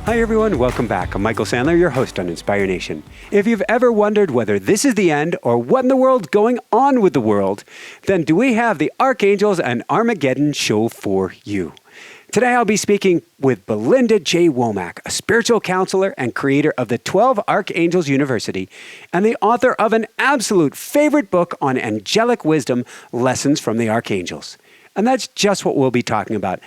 Hi everyone, welcome back. I'm Michael Sandler, your host on Inspire Nation. If you've ever wondered whether this is the end or what in the world's going on with the world, then do we have the Archangels and Armageddon show for you. Today I'll be speaking with Belinda J. Womack, a spiritual counselor and creator of the 12 Archangels University and the author of an absolute favorite book on angelic wisdom, Lessons from the Archangels. And that's just what we'll be talking about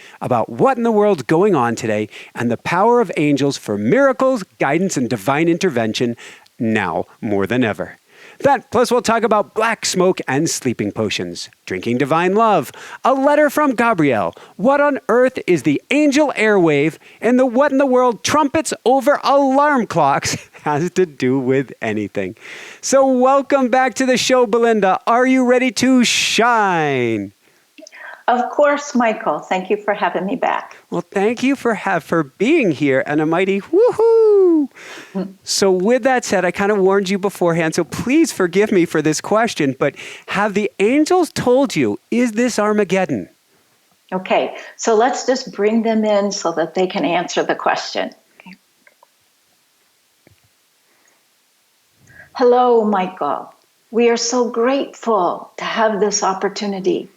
what in the world's going on today and the power of angels for miracles, guidance, and divine intervention now more than ever. That, plus we'll talk about black smoke and sleeping potions, drinking divine love, a letter from Gabriel, what on earth is the angel airwave, and the what in the world trumpets over alarm clocks has to do with anything. So welcome back to the show, Belinda. Are you ready to shine? Of course, Michael. Thank you for having me back. Well, thank you for being here and a mighty woohoo. So with that said, I kind of warned you beforehand, so please forgive me for this question, but have the angels told you, is this Armageddon? Okay, so let's just bring them in so that they can answer the question. Okay. Hello, Michael. We are so grateful to have this opportunity.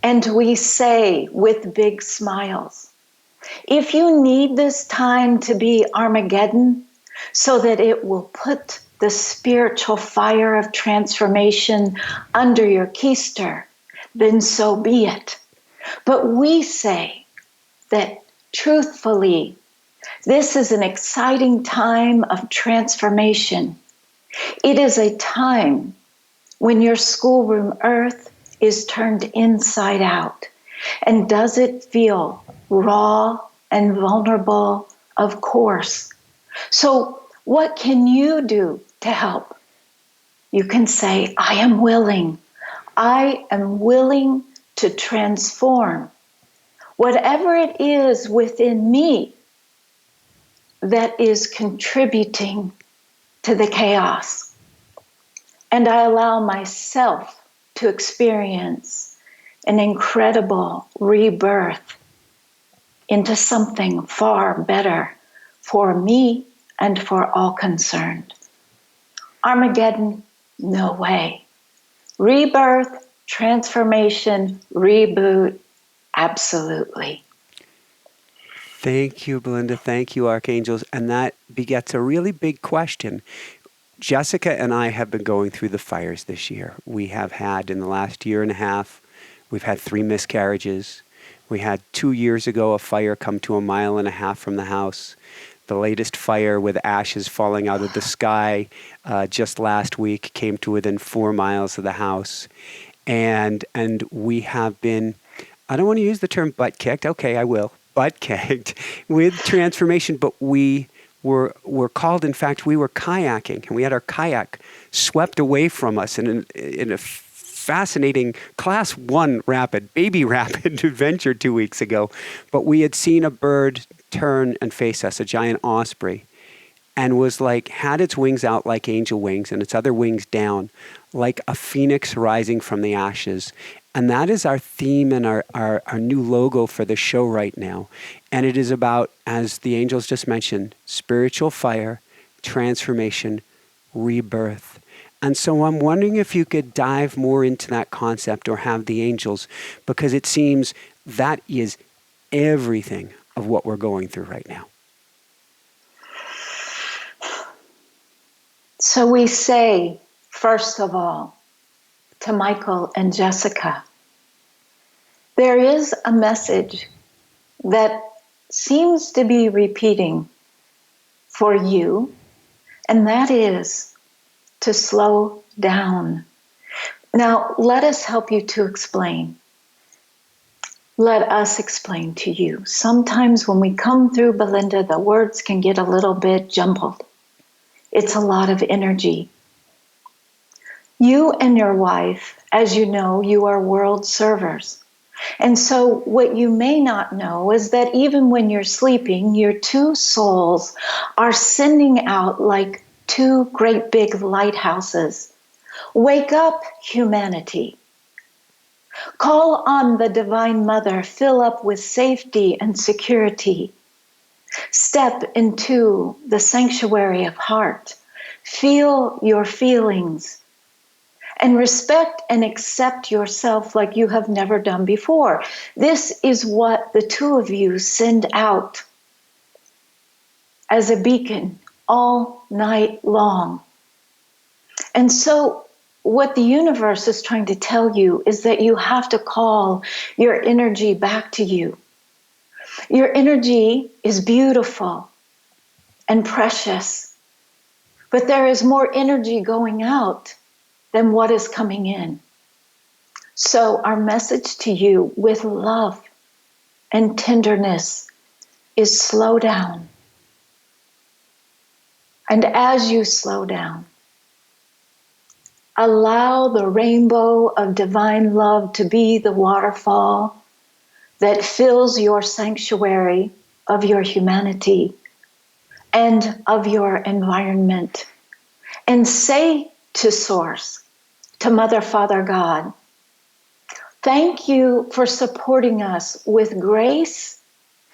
And we say with big smiles, if you need this time to be Armageddon so that it will put the spiritual fire of transformation under your keister, then so be it. But we say that truthfully, this is an exciting time of transformation. It is a time when your schoolroom earth is turned inside out. And does it feel raw and vulnerable? Of course. So what can you do to help? You can say, I am willing. I am willing to transform whatever it is within me that is contributing to the chaos. And I allow myself to experience an incredible rebirth into something far better for me and for all concerned. Armageddon, no way. Rebirth, transformation, reboot, absolutely. Thank you, Belinda. Thank you, Archangels. And that begets a really big question. Jessica and I have been going through the fires this year. We have had, in the last year and a half, we've had 3 miscarriages. We had 2 years ago a fire come to 1.5 miles from the house. The latest fire with ashes falling out of the sky just last week came to within 4 miles of the house. And we have been, I don't want to use the term butt kicked. Okay, I will. Butt kicked with transformation, but we were called, in fact, we were kayaking, and we had our kayak swept away from us in a fascinating Class 1 baby rapid adventure 2 weeks ago. But we had seen a bird turn and face us, a giant osprey, and was had its wings out like angel wings and its other wings down, like a phoenix rising from the ashes. And that is our theme and our new logo for the show right now. And it is about, as the angels just mentioned, spiritual fire, transformation, rebirth. And so I'm wondering if you could dive more into that concept or have the angels, because it seems that is everything of what we're going through right now. So we say, first of all, to Michael and Jessica, there is a message that seems to be repeating for you, and that is to slow down. Now, let us help you to explain. Let us explain to you. Sometimes when we come through, Belinda, the words can get a little bit jumbled. It's a lot of energy. You and your wife, as you know, you are world servers. And so what you may not know is that even when you're sleeping, your 2 souls are sending out like 2 great big lighthouses. Wake up, humanity. Call on the Divine Mother, fill up with safety and security. Step into the sanctuary of heart. Feel your feelings and respect and accept yourself like you have never done before. This is what the two of you send out as a beacon all night long. And so, what the universe is trying to tell you is that you have to call your energy back to you. Your energy is beautiful and precious, but there is more energy going out than what is coming in. So, our message to you with love and tenderness is slow down. And as you slow down, allow the rainbow of divine love to be the waterfall that fills your sanctuary of your humanity and of your environment. And say to Source, to Mother, Father, God, thank you for supporting us with grace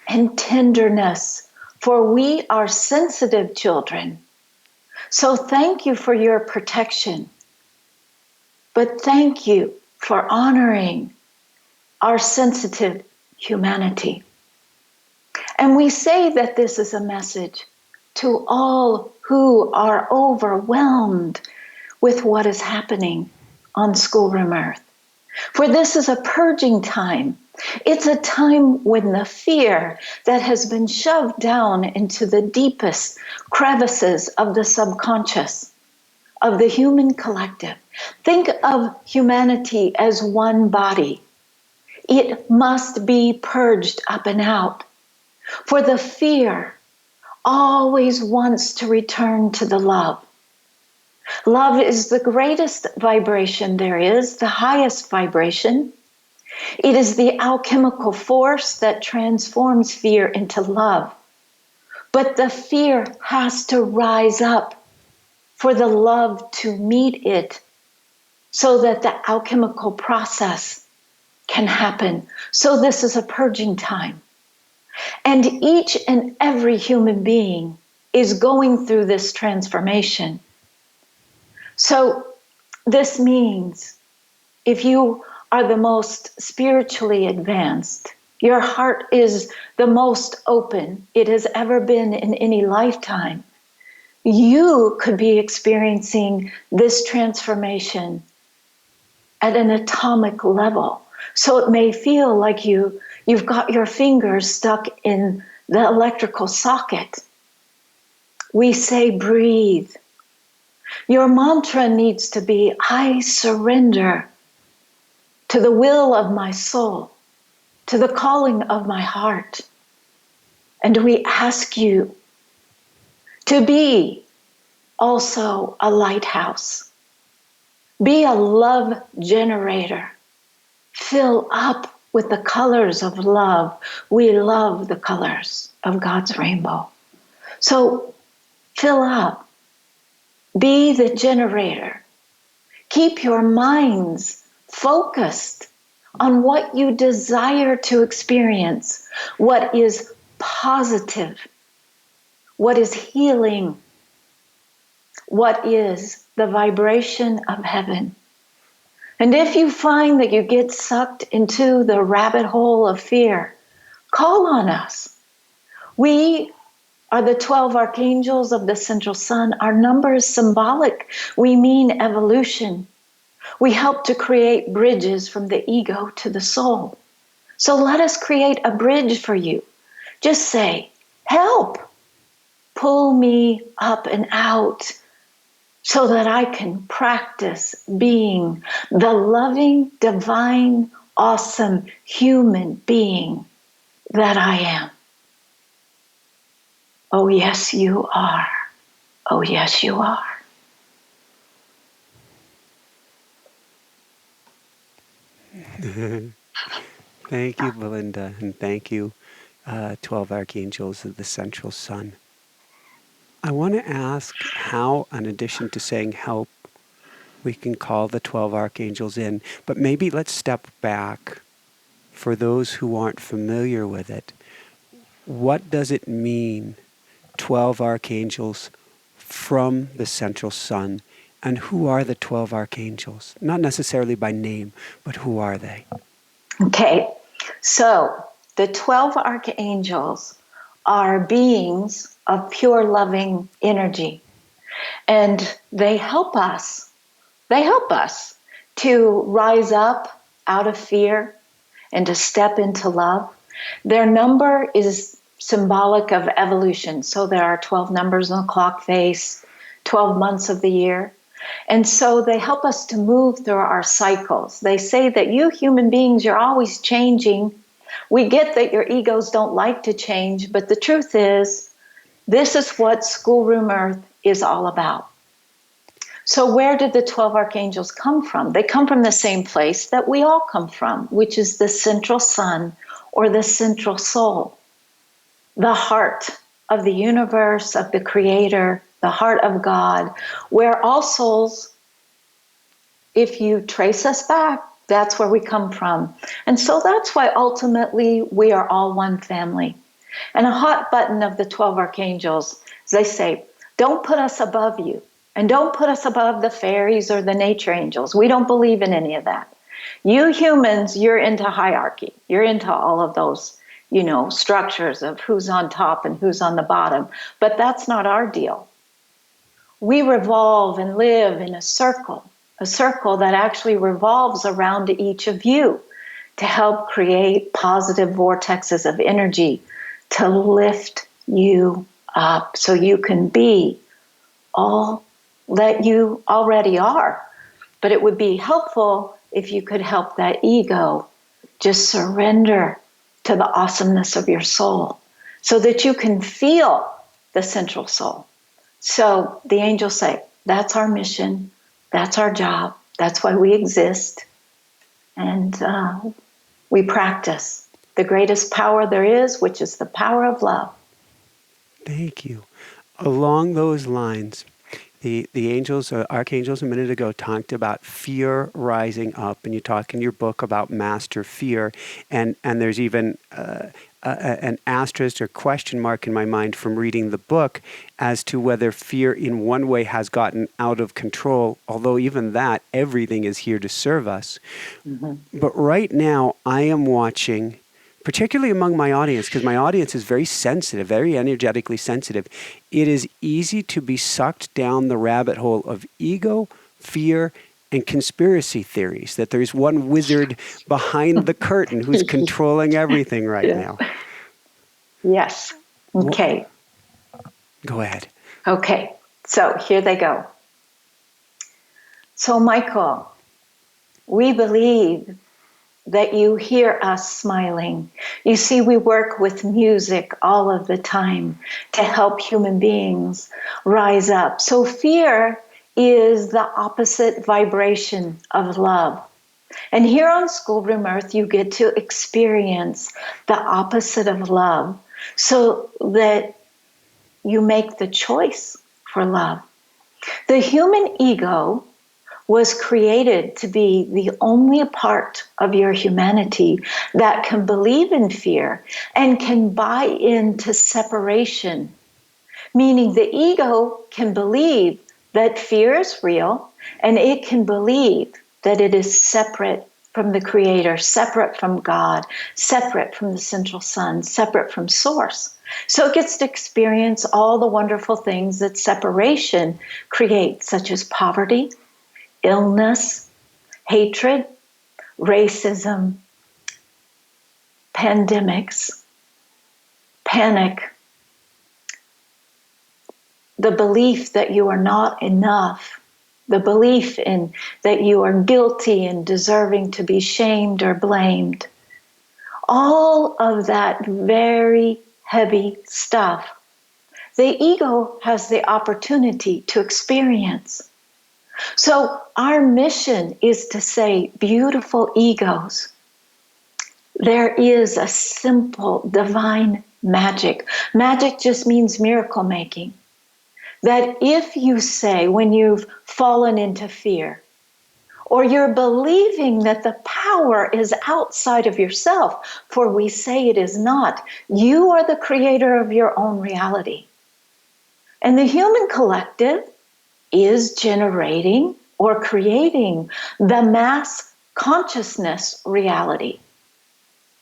and tenderness, for we are sensitive children. So thank you for your protection. But thank you for honoring our sensitive humanity. And we say that this is a message to all who are overwhelmed with what is happening on schoolroom Earth. For this is a purging time. It's a time when the fear that has been shoved down into the deepest crevices of the subconscious, of the human collective. Think of humanity as one body. It must be purged up and out. For the fear always wants to return to the love. Love is the greatest vibration there is, the highest vibration. It is the alchemical force that transforms fear into love. But the fear has to rise up for the love to meet it so that the alchemical process can happen. So this is a purging time. And each and every human being is going through this transformation. So this means if you are the most spiritually advanced, your heart is the most open it has ever been in any lifetime, you could be experiencing this transformation at an atomic level. So it may feel like you've got your fingers stuck in the electrical socket. We say breathe. Your mantra needs to be, I surrender to the will of my soul, to the calling of my heart. And we ask you to be also a lighthouse. Be a love generator. Fill up with the colors of love. We love the colors of God's rainbow. So fill up. Be the generator. Keep your minds focused on what you desire to experience, what is positive, what is healing, what is the vibration of heaven. And if you find that you get sucked into the rabbit hole of fear, call on us. We are the 12 Archangels of the Central Sun. Our number is symbolic. We mean evolution. We help to create bridges from the ego to the soul. So let us create a bridge for you. Just say, help, pull me up and out so that I can practice being the loving, divine, awesome human being that I am. Oh, yes, you are. Oh, yes, you are. Thank you, Belinda, and thank you, 12 Archangels of the Central Sun. I want to ask how, in addition to saying help, we can call the 12 Archangels in, but maybe let's step back for those who aren't familiar with it. what does it mean, 12 archangels from the central sun? And who are the 12 archangels? Not necessarily by name, but who are they? Okay, so the 12 archangels are beings of pure loving energy, and they help us. They help us to rise up out of fear and to step into love. Their number is symbolic of evolution. So there are 12 numbers on the clock face, 12 months of the year. And so they help us to move through our cycles. They say that you human beings, you're always changing. We get that your egos don't like to change, but the truth is, this is what Schoolroom Earth is all about. So where did the 12 archangels come from? They come from the same place that we all come from, which is the central sun or the central soul, the heart of the universe, of the creator, the heart of God, where all souls, if you trace us back, that's where we come from. And so that's why ultimately we are all one family. And a hot button of the 12 archangels, as they say, don't put us above you. And don't put us above the fairies or the nature angels. We don't believe in any of that. You humans, you're into hierarchy. You're into all of those, structures of who's on top and who's on the bottom. But that's not our deal. We revolve and live in a circle that actually revolves around each of you to help create positive vortexes of energy to lift you up so you can be all that you already are. But it would be helpful if you could help that ego just surrender to the awesomeness of your soul so that you can feel the central soul. So the angels say, that's our mission, that's our job, that's why we exist, and we practice the greatest power there is, which is the power of love. Thank you. Along those lines, the angels, archangels a minute ago talked about fear rising up, and you talk in your book about master fear, and there's even an asterisk or question mark in my mind from reading the book as to whether fear in one way has gotten out of control, although even that, everything is here to serve us. Mm-hmm. But right now, I am watching, particularly among my audience, because my audience is very sensitive, very energetically sensitive. It is easy to be sucked down the rabbit hole of ego, fear, and conspiracy theories, that there's one wizard behind the curtain who's controlling everything right now. Yes. Okay. Go ahead. Okay. So here they go. So Michael, we believe that you hear us smiling. You see, we work with music all of the time to help human beings rise up. So fear is the opposite vibration of love. And here on Schoolroom Earth, you get to experience the opposite of love so that you make the choice for love. The human ego was created to be the only part of your humanity that can believe in fear and can buy into separation. Meaning the ego can believe that fear is real, and it can believe that it is separate from the Creator, separate from God, separate from the central sun, separate from Source. So it gets to experience all the wonderful things that separation creates, such as poverty, illness, hatred, racism, pandemics, panic, the belief that you are not enough, the belief in that you are guilty and deserving to be shamed or blamed. All of that very heavy stuff, the ego has the opportunity to experience. So our mission is to say, beautiful egos, there is a simple divine magic. Magic just means miracle making. That if you say, when you've fallen into fear, or you're believing that the power is outside of yourself, for we say it is not. You are the creator of your own reality. And the human collective is generating or creating the mass consciousness reality.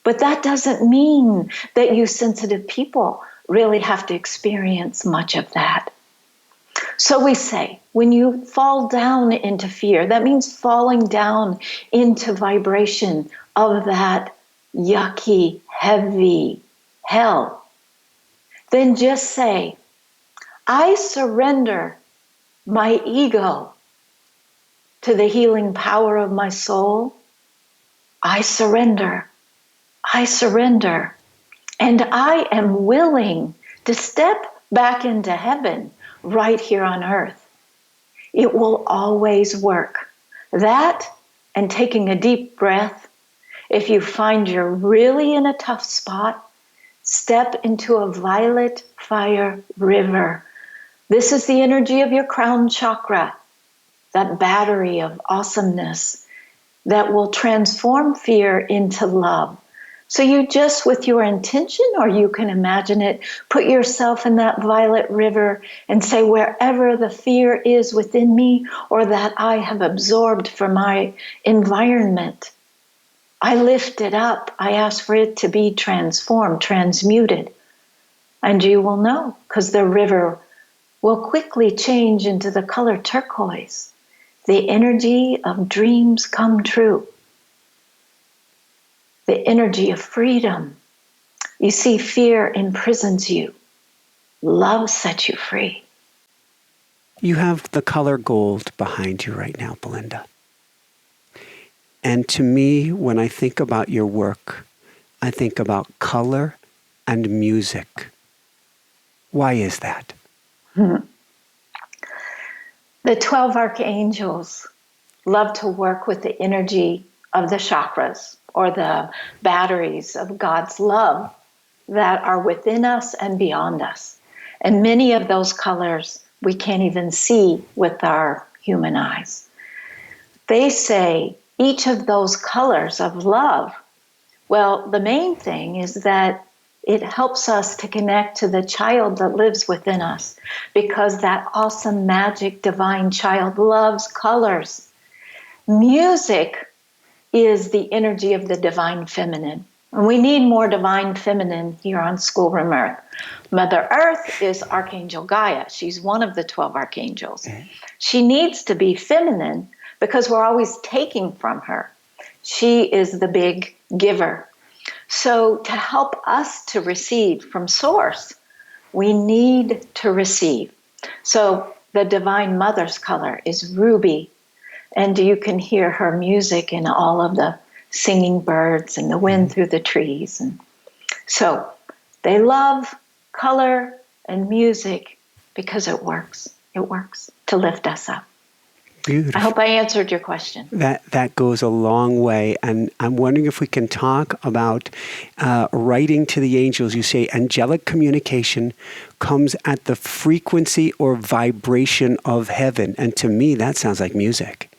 But that doesn't mean that you sensitive people really have to experience much of that. So we say, when you fall down into fear, that means falling down into vibration of that yucky, heavy hell. Then just say, I surrender my ego to the healing power of my soul. I surrender. I surrender. And I am willing to step back into heaven right here on earth. It will always work. That and taking a deep breath. If you find you're really in a tough spot, step into a violet fire river. This is the energy of your crown chakra, that battery of awesomeness that will transform fear into love. So you just, with your intention, or you can imagine it, put yourself in that violet river and say, wherever the fear is within me or that I have absorbed from my environment, I lift it up. I ask for it to be transformed, transmuted. And you will know, because the river will quickly change into the color turquoise, the energy of dreams come true. The energy of freedom. You see, fear imprisons you. Love sets you free. You have the color gold behind you right now, Belinda. And to me, when I think about your work, I think about color and music. Why is that? The 12 Archangels love to work with the energy of the chakras, or the batteries of God's love that are within us and beyond us. And many of those colors we can't even see with our human eyes. They say each of those colors of love, well, the main thing is that it helps us to connect to the child that lives within us, because that awesome, magic, divine child loves colors. Music is the energy of the divine feminine. And we need more divine feminine here on Schoolroom Earth. Mother Earth is Archangel Gaia. She's one of the 12 archangels. She needs to be feminine because we're always taking from her. She is the big giver. So to help us to receive from Source, we need to receive. So the Divine Mother's color is ruby. And you can hear her music in all of the singing birds and the wind through the trees. And so they love color and music because it works. It works to lift us up. Beautiful. I hope I answered your question. That goes a long way. And I'm wondering if we can talk about writing to the angels. You say angelic communication comes at the frequency or vibration of heaven. And to me, that sounds like music.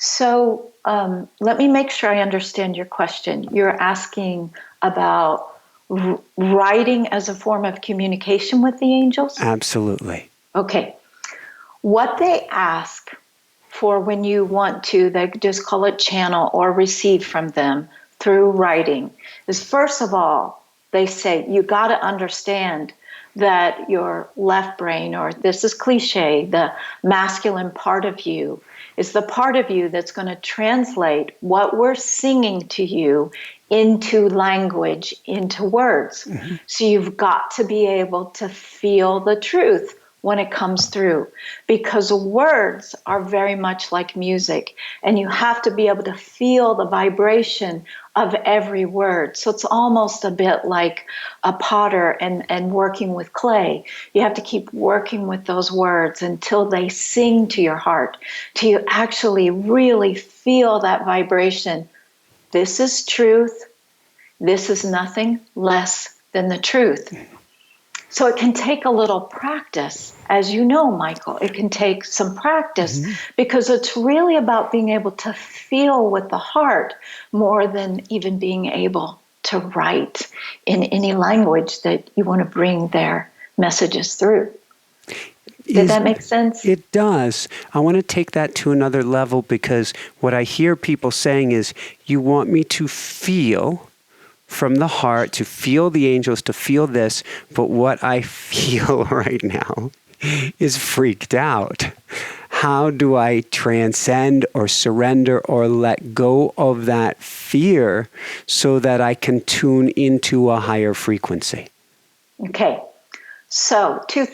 So let me make sure I understand your question. You're asking about writing as a form of communication with the angels? Absolutely. Okay. What they ask for when you want to, they just call it channel or receive from them through writing, is first of all, they say, you got to understand that your left brain, or this is cliche, the masculine part of you, is the part of you that's going to translate what we're singing to you into language, into words. Mm-hmm. So you've got to be able to feel the truth when it comes through, because words are very much like music, and you have to be able to feel the vibration of every word. So it's almost a bit like a potter and working with clay. You have to keep working with those words until they sing to your heart, till you actually really feel that vibration. This is truth. This is nothing less than the truth. So it can take a little practice, as you know, Michael. It can take some practice because it's really about being able to feel with the heart more than even being able to write in any language that you want to bring their messages through. Did that make sense? It does. I want to take that to another level because what I hear people saying is, you want me to feel from the heart, to feel the angels, to feel this, but what I feel right now is freaked out. How do I transcend or surrender or let go of that fear so that I can tune into a higher frequency? Okay. So two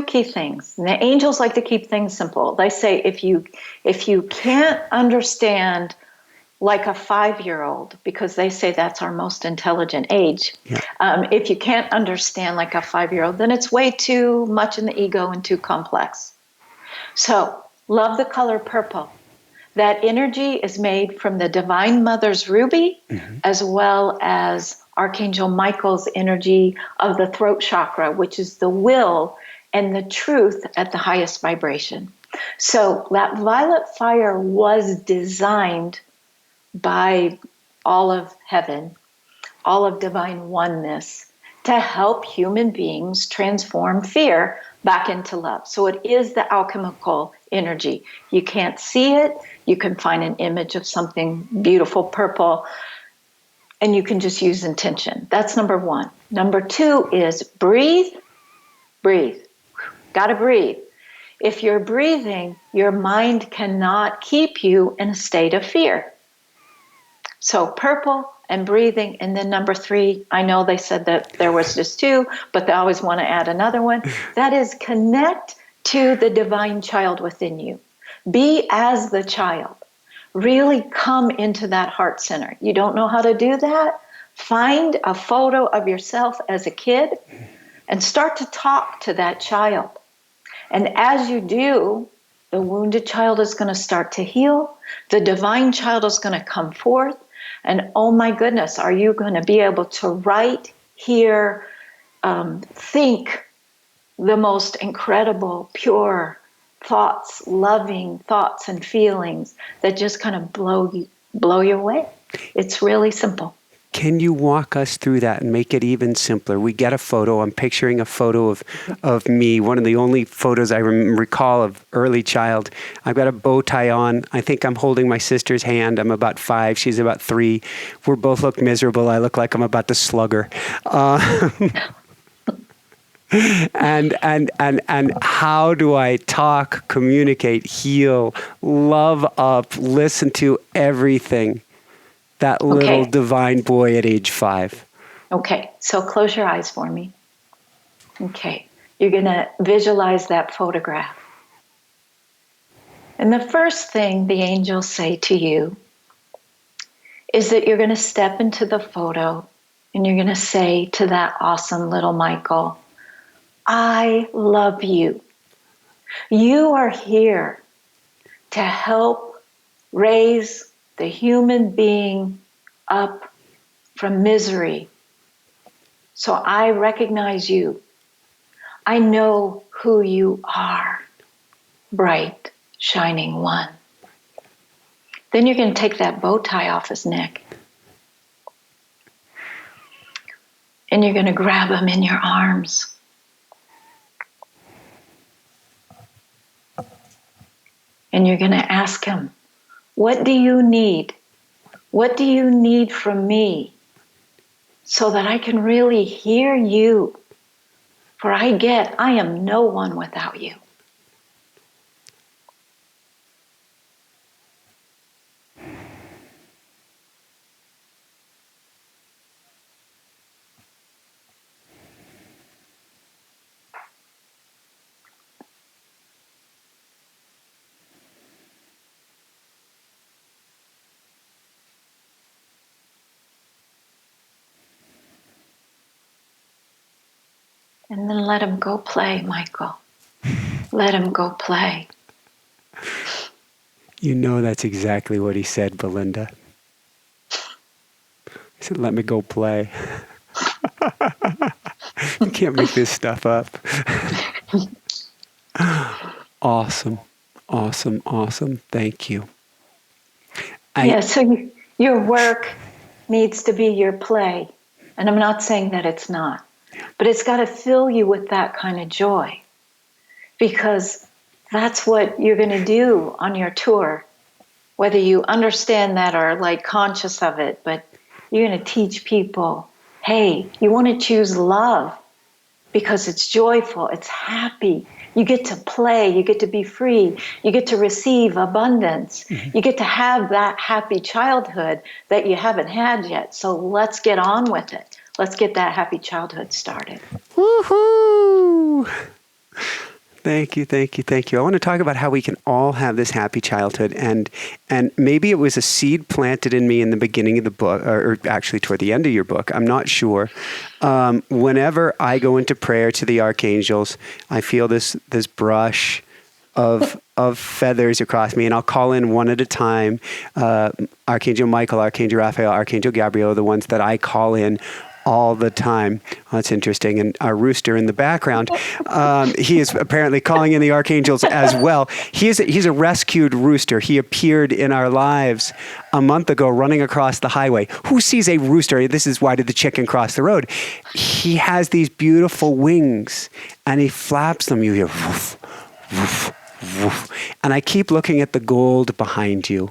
key things. And the angels like to keep things simple. They say if you can't understand like a 5-year-old, because they say that's our most intelligent age. Yeah. If you can't understand like a 5-year-old, then it's way too much in the ego and too complex. So love the color purple. That energy is made from the Divine Mother's ruby, as well as Archangel Michael's energy of the throat chakra, which is the will and the truth at the highest vibration. So that violet fire was designed by all of heaven, all of divine oneness, to help human beings transform fear back into love. So it is the alchemical energy. You can't see it. You can find an image of something beautiful purple, and you can just use intention. That's number one. Number two is breathe. Breathe. Got to breathe. If you're breathing, your mind cannot keep you in a state of fear. So purple and breathing. And then number three, I know they said that there was just two, but they always want to add another one. That is connect to the divine child within you. Be as the child. Really come into that heart center. You don't know how to do that? Find a photo of yourself as a kid and start to talk to that child. And as you do, the wounded child is going to start to heal. The divine child is going to come forth. And oh my goodness, are you going to be able to write, hear, think the most incredible, pure thoughts, loving thoughts and feelings that just kind of blow you away. It's really simple. Can you walk us through that and make it even simpler? We get a photo. I'm picturing a photo of me, one of the only photos I recall of early child. I've got a bow tie on. I think I'm holding my sister's hand. I'm about 5. She's about 3. We both look miserable. I look like I'm about to slug her. And how do I talk, communicate, heal, love up, listen to everything? That little divine boy at age 5. Okay, so close your eyes for me. Okay, you're going to visualize that photograph. And the first thing the angels say to you is that you're going to step into the photo and you're going to say to that awesome little Michael, I love you. You are here to help raise the human being up from misery. So I recognize you. I know who you are, bright, shining one. Then you're going to take that bow tie off his neck. And you're going to grab him in your arms. And you're going to ask him, what do you need? What do you need from me so that I can really hear you? For I am no one without you. And then let him go play, Michael. Let him go play. You know that's exactly what he said, Belinda. He said, let me go play. You can't make this stuff up. Awesome. Awesome. Awesome. Thank you. So your work needs to be your play. And I'm not saying that it's not, but it's got to fill you with that kind of joy, because that's what you're going to do on your tour, whether you understand that or like conscious of it. But you're going to teach people, hey, you want to choose love because it's joyful, it's happy. You get to play, you get to be free, you get to receive abundance, you get to have that happy childhood that you haven't had yet. So let's get on with it. Let's get that happy childhood started. Woohoo! Thank you, thank you, thank you. I want to talk about how we can all have this happy childhood, and maybe it was a seed planted in me in the beginning of the book, or actually toward the end of your book. I'm not sure. Whenever I go into prayer to the archangels, I feel this brush of feathers across me, and I'll call in one at a time. Archangel Michael, Archangel Raphael, Archangel Gabriel, the ones that I call in all the time. Oh, that's interesting. And our Rooster in the background, he is apparently calling in the archangels as well. He's a rescued rooster. He appeared in our lives a month ago running across the highway. Who sees a rooster? This is Why Did the Chicken Cross the Road? He has these beautiful wings, and he flaps them. You hear woof, woof, woof. And I keep looking at the gold behind you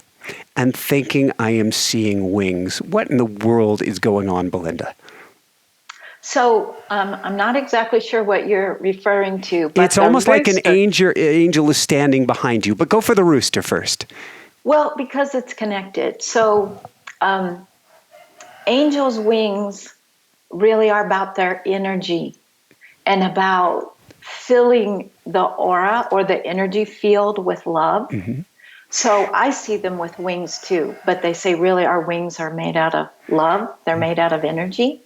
and thinking I am seeing wings. What in the world is going on, Belinda? So I'm not exactly sure what you're referring to. But it's almost like an angel is standing behind you. But go for the rooster first. Well, because it's connected. So angels' wings really are about their energy and about filling the aura or the energy field with love. Mm-hmm. So I see them with wings too. But they say really our wings are made out of love. They're made out of energy.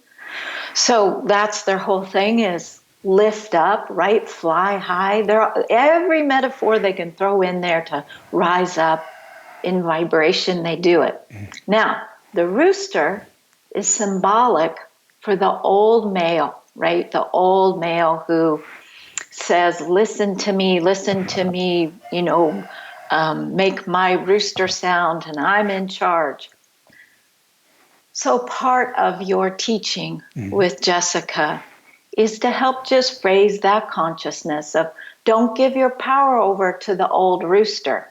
So that's their whole thing, is lift up, right? Fly high. Every metaphor they can throw in there to rise up in vibration, they do it. Now, the rooster is symbolic for the old male, right? The old male who says, listen to me, make my rooster sound and I'm in charge. So part of your teaching with Jessica is to help just raise that consciousness of don't give your power over to the old rooster.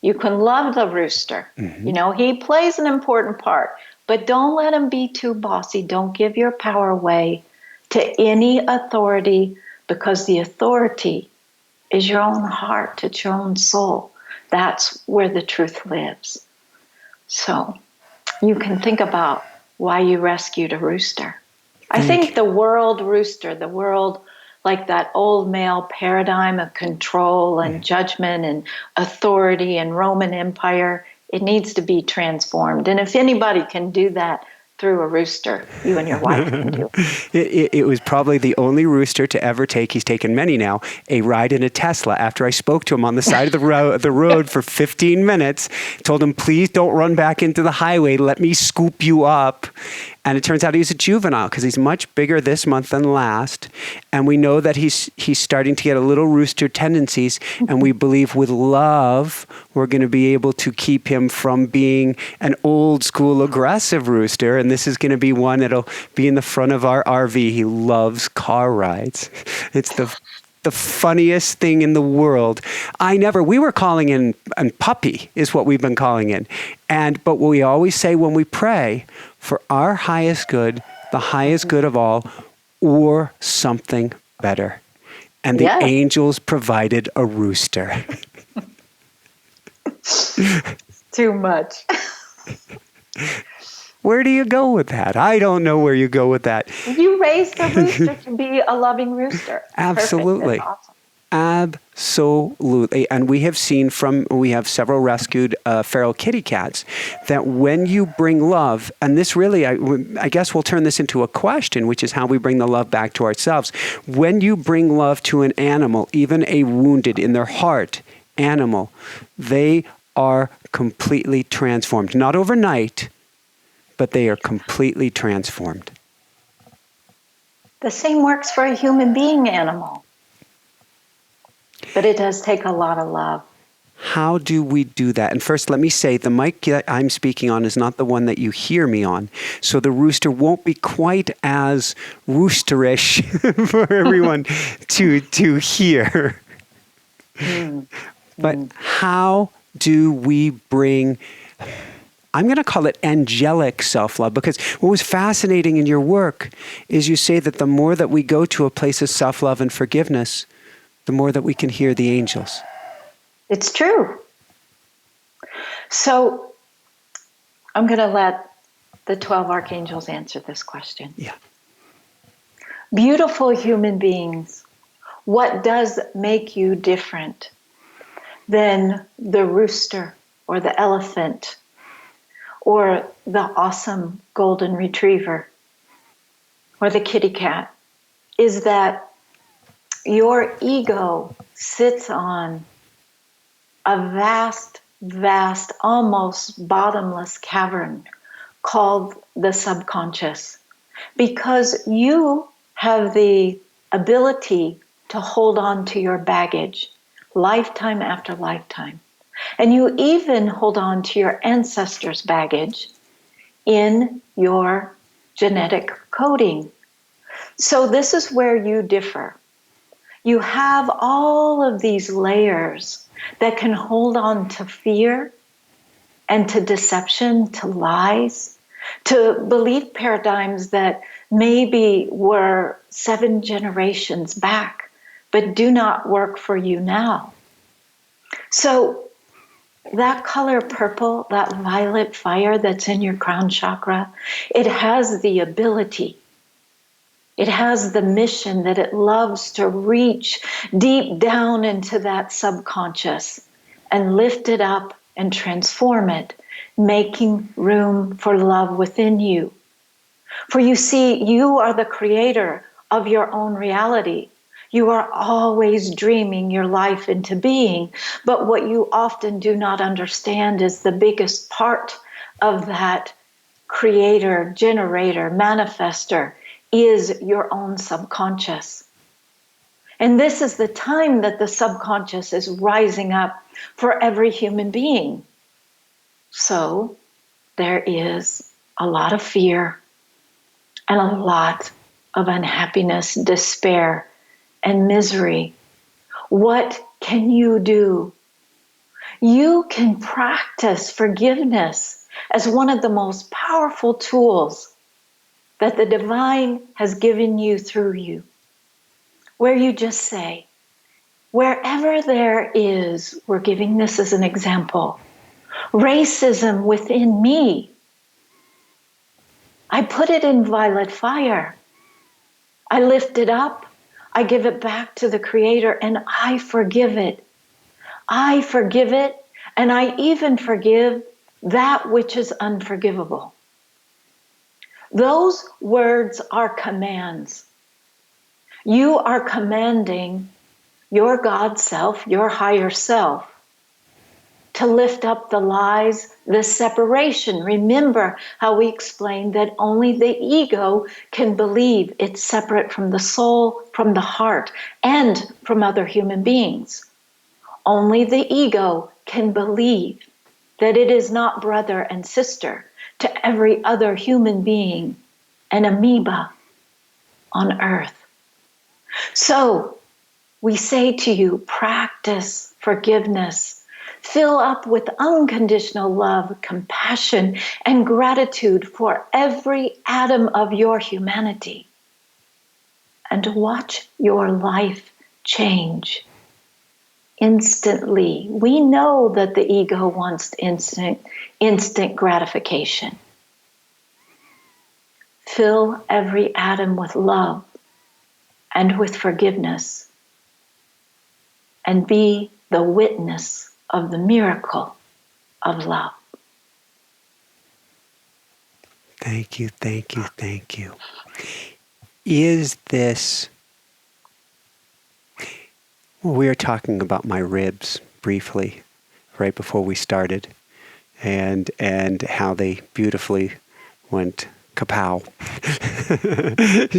You can love the rooster. Mm-hmm. He plays an important part, but don't let him be too bossy. Don't give your power away to any authority, because the authority is your own heart. It's your own soul. That's where the truth lives. So you can think about why you rescued a rooster. I think the world rooster, the world like that old male paradigm of control and judgment and authority and Roman Empire, it needs to be transformed. And if anybody can do that through a rooster, you and your wife can do it. It was probably the only rooster to ever take, he's taken many now, a ride in a Tesla after I spoke to him on the side of the road for 15 minutes, told him, please don't run back into the highway, let me scoop you up. And it turns out he's a juvenile because he's much bigger this month than last. And we know that he's starting to get a little rooster tendencies. And we believe with love, we're going to be able to keep him from being an old school aggressive rooster. And this is going to be one that'll be in the front of our RV. He loves car rides. It's the funniest thing in the world. We were calling in, and puppy is what we've been calling in. But what we always say when we pray, for our highest good, the highest good of all, or something better. And the angels provided a rooster. Too much. Where do you go with that? I don't know where you go with that. You raised the rooster to be a loving rooster. Absolutely. Awesome. Absolutely. And we have several rescued feral kitty cats, that when you bring love, and this really, I guess we'll turn this into a question, which is how we bring the love back to ourselves. When you bring love to an animal, even a wounded in their heart animal, they are completely transformed. Not overnight, but they are completely transformed. The same works for a human being animal. But it does take a lot of love. How do we do that? And first, let me say the mic that I'm speaking on is not the one that you hear me on. So the rooster won't be quite as roosterish for everyone to hear. But how do we bring, I'm going to call it angelic self-love, because what was fascinating in your work is you say that the more that we go to a place of self-love and forgiveness, the more that we can hear the angels. It's true. So I'm going to let the 12 archangels answer this question. Yeah. Beautiful human beings, what does make you different than the rooster or the elephant or the awesome golden retriever or the kitty cat is that your ego sits on a vast, vast, almost bottomless cavern called the subconscious, because you have the ability to hold on to your baggage lifetime after lifetime. And you even hold on to your ancestors' baggage in your genetic coding. So this is where you differ. You have all of these layers that can hold on to fear and to deception, to lies, to belief paradigms that maybe were 7 generations back, but do not work for you now. So that color purple, that violet fire that's in your crown chakra, it has the ability. It has the mission that it loves to reach deep down into that subconscious and lift it up and transform it, making room for love within you. For you see, you are the creator of your own reality. You are always dreaming your life into being, but what you often do not understand is the biggest part of that creator, generator, manifester is your own subconscious. And this is the time that the subconscious is rising up for every human being. So there is a lot of fear and a lot of unhappiness, despair, and misery. What can you do? You can practice forgiveness as one of the most powerful tools that the divine has given you through you, where you just say, wherever there is, we're giving this as an example, racism within me, I put it in violet fire. I lift it up. I give it back to the Creator and I forgive it. I forgive it, and I even forgive that which is unforgivable. Those words are commands. You are commanding your God self, your higher self, to lift up the lies, the separation. Remember how we explained that only the ego can believe it's separate from the soul, from the heart, and from other human beings. Only the ego can believe that it is not brother and sister to every other human being, an amoeba on earth. So we say to you, practice forgiveness. Fill up with unconditional love, compassion, and gratitude for every atom of your humanity. And watch your life change instantly. We know that the ego wants instant gratification. Fill every atom with love and with forgiveness, and be the witness of the miracle of love. Thank you, thank you, thank you. Is this... Well, we were talking about my ribs briefly right before we started, and how they beautifully went kapow,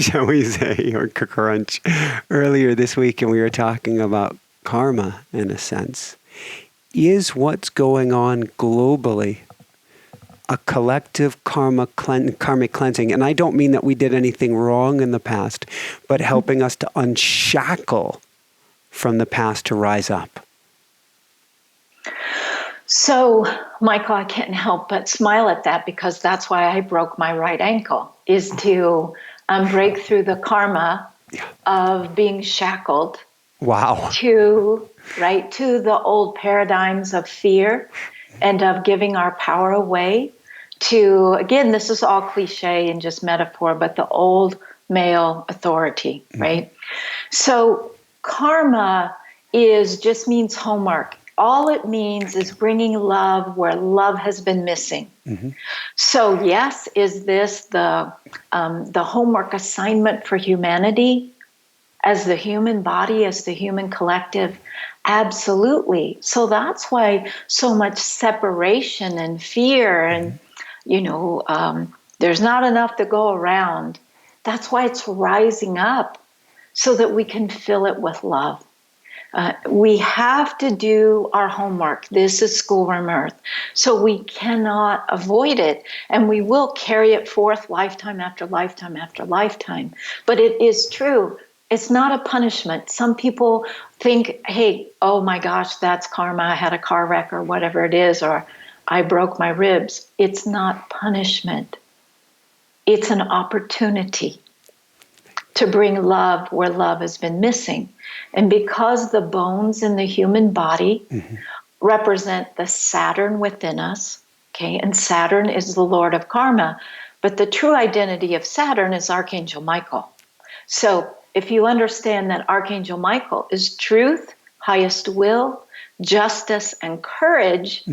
shall we say, or crunch, earlier this week, and we were talking about karma in a sense. Is what's going on globally a collective karmic cleansing? And I don't mean that we did anything wrong in the past, but helping us to unshackle from the past to rise up. So, Michael, I can't help but smile at that, because that's why I broke my right ankle, is to break through the karma of being shackled. Wow. To the old paradigms of fear and of giving our power away to, again, this is all cliche and just metaphor, but the old male authority, right? So karma just means homework. All it means is bringing love where love has been missing. So yes, is this the homework assignment for humanity as the human body, as the human collective? Absolutely. So that's why so much separation and fear and, there's not enough to go around. That's why it's rising up, so that we can fill it with love. We have to do our homework. This is schoolroom earth. So we cannot avoid it. And we will carry it forth lifetime after lifetime after lifetime. But it is true. It's not a punishment. Some people think, hey, oh my gosh, that's karma. I had a car wreck or whatever it is, or I broke my ribs. It's not punishment. It's an opportunity to bring love where love has been missing. And because the bones in the human body represent the Saturn within us, okay, and Saturn is the Lord of karma, but the true identity of Saturn is Archangel Michael. So if you understand that Archangel Michael is truth, highest will, justice, and courage,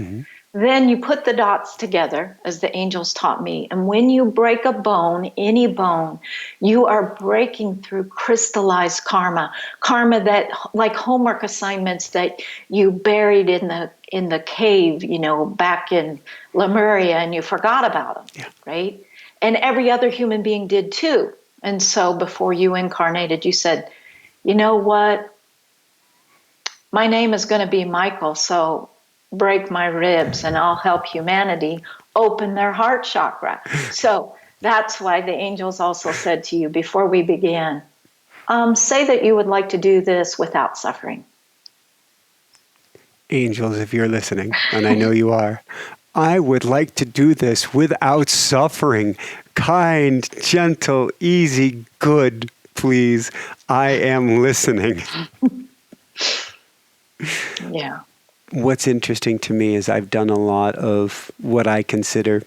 then you put the dots together, as the angels taught me. And when you break a bone, any bone, you are breaking through crystallized karma that, like homework assignments that you buried in the cave, back in Lemuria, and you forgot about them, right? And every other human being did too. And so before you incarnated, you said, you know what? My name is going to be Michael, so break my ribs and I'll help humanity open their heart chakra. So that's why the angels also said to you before we began, say that you would like to do this without suffering. Angels, if you're listening, and I know you are, I would like to do this without suffering. Kind, gentle, easy, good, please. I am listening. Yeah. What's interesting to me is I've done a lot of what I consider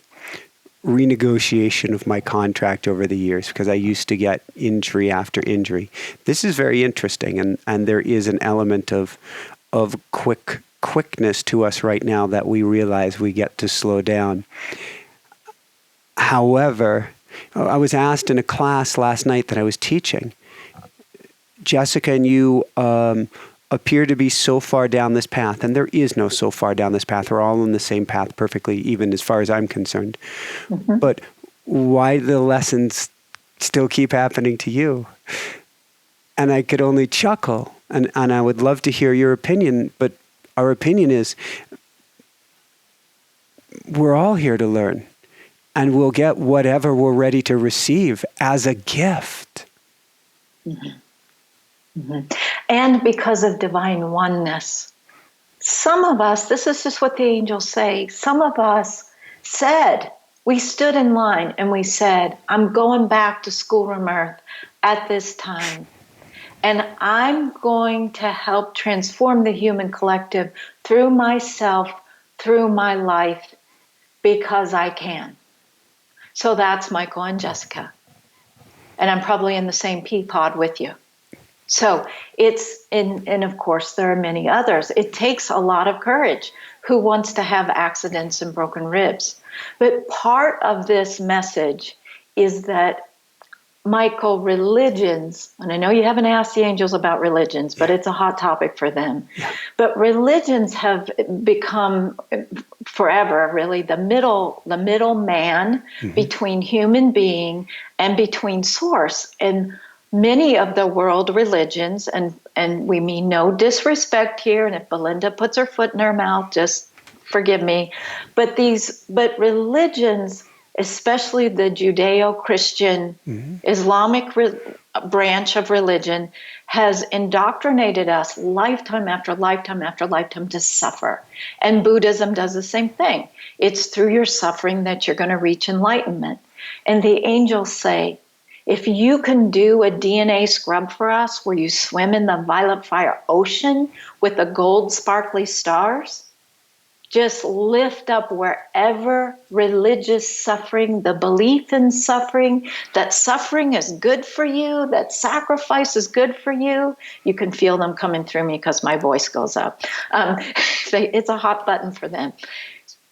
renegotiation of my contract over the years, because I used to get injury after injury. This is very interesting, and there is an element of quickness to us right now that we realize we get to slow down. However, I was asked in a class last night that I was teaching, Jessica and you appear to be so far down this path, and there is no so far down this path. We're all on the same path perfectly, even as far as I'm concerned. But why the lessons still keep happening to you? And I could only chuckle, and I would love to hear your opinion, but our opinion is we're all here to learn, and we'll get whatever we're ready to receive as a gift. And because of divine oneness. Some of us, this is just what the angels say, some of us said, we stood in line and we said, I'm going back to schoolroom earth at this time. And I'm going to help transform the human collective through myself, through my life, because I can. So that's Michael and Jessica. And I'm probably in the same pea pod with you. So and of course there are many others. It takes a lot of courage. Who wants to have accidents and broken ribs? But part of this message is that, Michael, religions, and I know you haven't asked the angels about religions, but it's a hot topic for them. But religions have become forever, really, the middle man between human being and between source. And many of the world religions, and we mean no disrespect here, and if Belinda puts her foot in her mouth, just forgive me, but religions, especially the Judeo-Christian Islamic branch of religion, has indoctrinated us lifetime after lifetime after lifetime to suffer. And Buddhism does the same thing. It's through your suffering that you're going to reach enlightenment. And the angels say, if you can do a DNA scrub for us where you swim in the violet fire ocean with the gold sparkly stars, just lift up wherever religious suffering, the belief in suffering, that suffering is good for you, that sacrifice is good for you. You can feel them coming through me because my voice goes up. It's a hot button for them.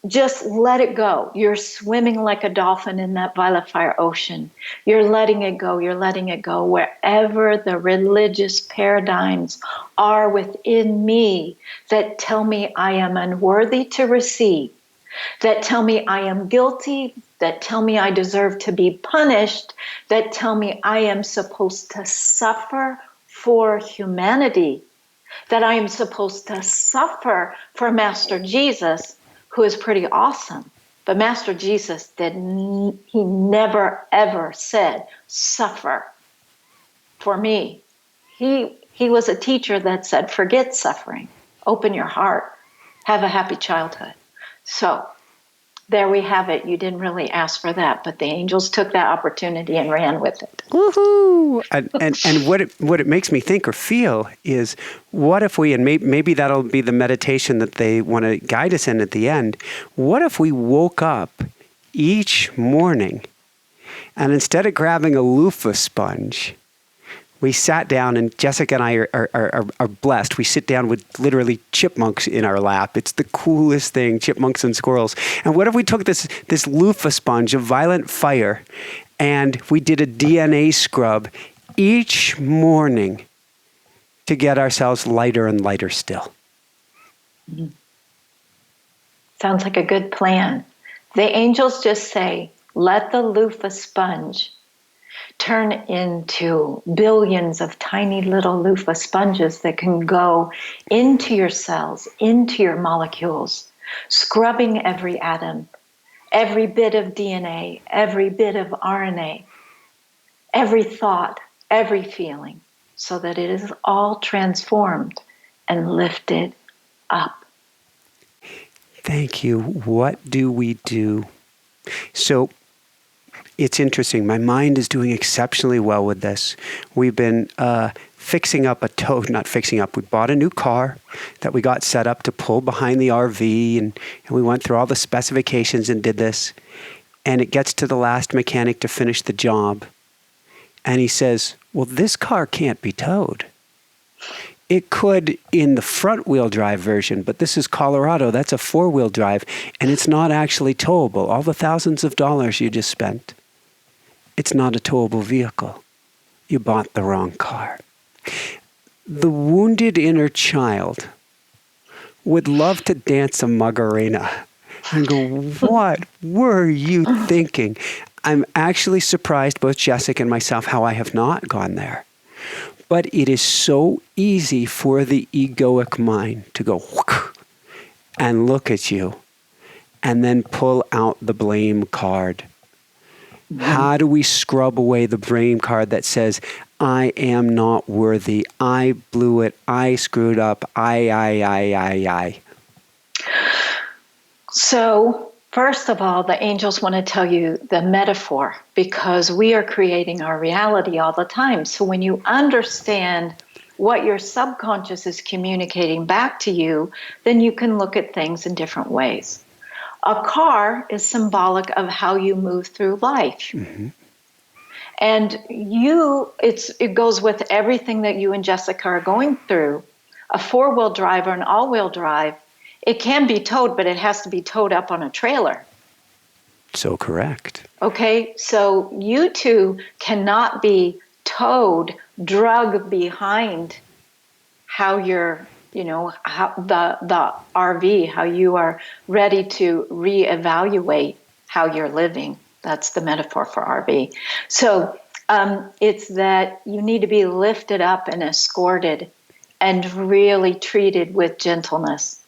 Just let it go. You're swimming like a dolphin in that violet fire ocean. You're letting it go. You're letting it go wherever the religious paradigms are within me that tell me I am unworthy to receive, that tell me I am guilty, that tell me I deserve to be punished, that tell me I am supposed to suffer for humanity, that I am supposed to suffer for Master Jesus, who is pretty awesome. But Master Jesus he never ever said, suffer for me. He was a teacher that said, forget suffering, open your heart, have a happy childhood. So there we have it. You didn't really ask for that, but the angels took that opportunity and ran with it. Woohoo! And what it makes me think or feel is, what if we, and maybe that'll be the meditation that they want to guide us in at the end, what if we woke up each morning and instead of grabbing a loofah sponge, we sat down, and Jessica and I are blessed. We sit down with literally chipmunks in our lap. It's the coolest thing, chipmunks and squirrels. And what if we took this loofah sponge of violent fire and we did a DNA scrub each morning to get ourselves lighter and lighter still? Sounds like a good plan. The angels just say, let the loofah sponge turn into billions of tiny little loofah sponges that can go into your cells, into your molecules, scrubbing every atom, every bit of DNA, every bit of RNA, every thought, every feeling, so that it is all transformed and lifted up. Thank you. What do we do? So, it's interesting. My mind is doing exceptionally well with this. We've been fixing up not fixing up. We bought a new car that we got set up to pull behind the RV, and we went through all the specifications and did this. And it gets to the last mechanic to finish the job. And he says, well, this car can't be towed. It could in the front-wheel drive version, but this is Colorado. That's a four-wheel drive, and it's not actually towable. All the thousands of dollars you just spent. It's not a towable vehicle. You bought the wrong car. The wounded inner child would love to dance a Macarena and go, what were you thinking? I'm actually surprised, both Jessica and myself, how I have not gone there. But it is so easy for the egoic mind to go and look at you and then pull out the blame card. How do we scrub away the blame card that says, I am not worthy, I blew it, I screwed up, I. So, first of all, the angels want to tell you the metaphor, because we are creating our reality all the time. So when you understand what your subconscious is communicating back to you, then you can look at things in different ways. A car is symbolic of how you move through life. Mm-hmm. And it goes with everything that you and Jessica are going through. A four-wheel drive or an all-wheel drive, it can be towed, but it has to be towed up on a trailer. So correct. Okay, so you two cannot be towed, drug behind how you're how the RV, how you are ready to reevaluate how you're living. That's the metaphor for RV. So it's that you need to be lifted up and escorted and really treated with gentleness.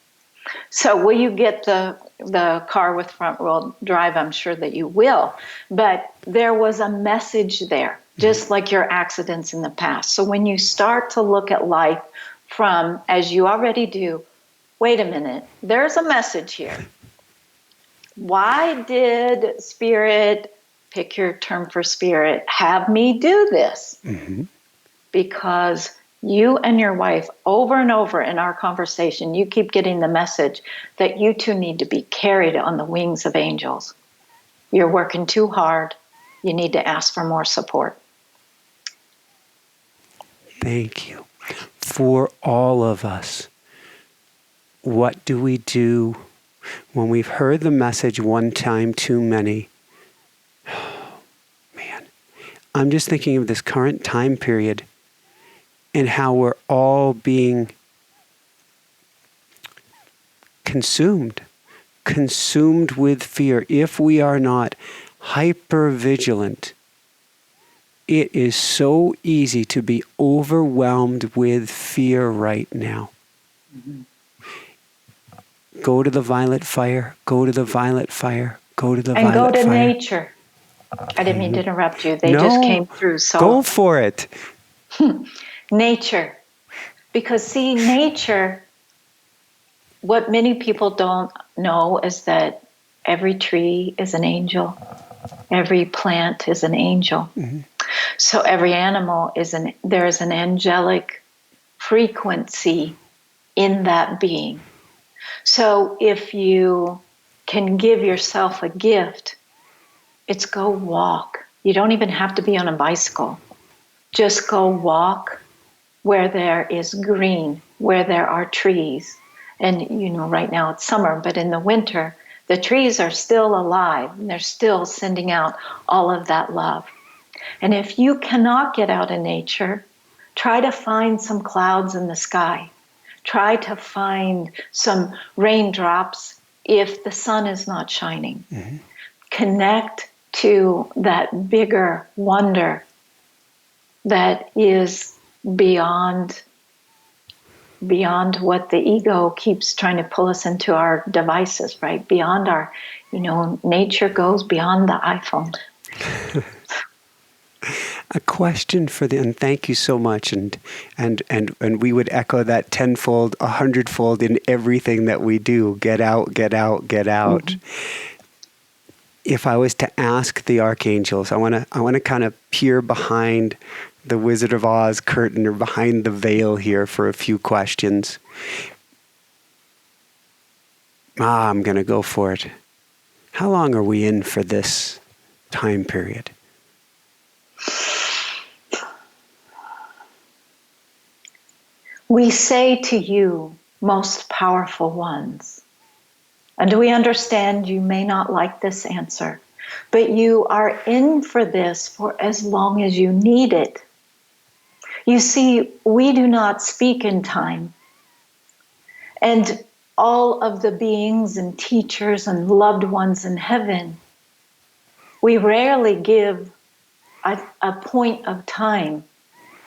So will you get the car with front wheel drive? I'm sure that you will. But there was a message there, just like your accidents in the past. So when you start to look at life from, as you already do, wait a minute, there's a message here. Why did Spirit, pick your term for Spirit, have me do this? Mm-hmm. Because you and your wife, over and over in our conversation, you keep getting the message that you two need to be carried on the wings of angels. You're working too hard. You need to ask for more support. Thank you. For all of us, what do we do when we've heard the message one time too many? Man, I'm just thinking of this current time period and how we're all being consumed with fear. If we are not hyper vigilant, it is so easy to be overwhelmed with fear right now. Mm-hmm. Go to the violet fire, go to the violet fire, go to the violet fire. And go to nature. I didn't mean to interrupt you. They just came through. So go for it. Nature. Because see, nature, what many people don't know is that every tree is an angel. Every plant is an angel. Mm-hmm. So every animal there is an angelic frequency in that being. So if you can give yourself a gift, it's go walk. You don't even have to be on a bicycle. Just go walk where there is green, where there are trees. And right now it's summer, but in the winter, the trees are still alive and they're still sending out all of that love. And if you cannot get out in nature, try to find some clouds in the sky. Try to find some raindrops if the sun is not shining. Mm-hmm. Connect to that bigger wonder that is beyond what the ego keeps trying to pull us into our devices, right? Beyond our, nature goes beyond the iPhone. A question for and thank you so much, and we would echo that tenfold, 100-fold in everything that we do. Get out, get out, get out. Mm-hmm. If I was to ask the archangels, I want to kind of peer behind the Wizard of Oz curtain or behind the veil here for a few questions. I'm going to go for it. How long are we in for this time period? We say to you, most powerful ones, and we understand you may not like this answer, but you are in for this for as long as you need it. You see, we do not speak in time. And all of the beings and teachers and loved ones in heaven, we rarely give a point of time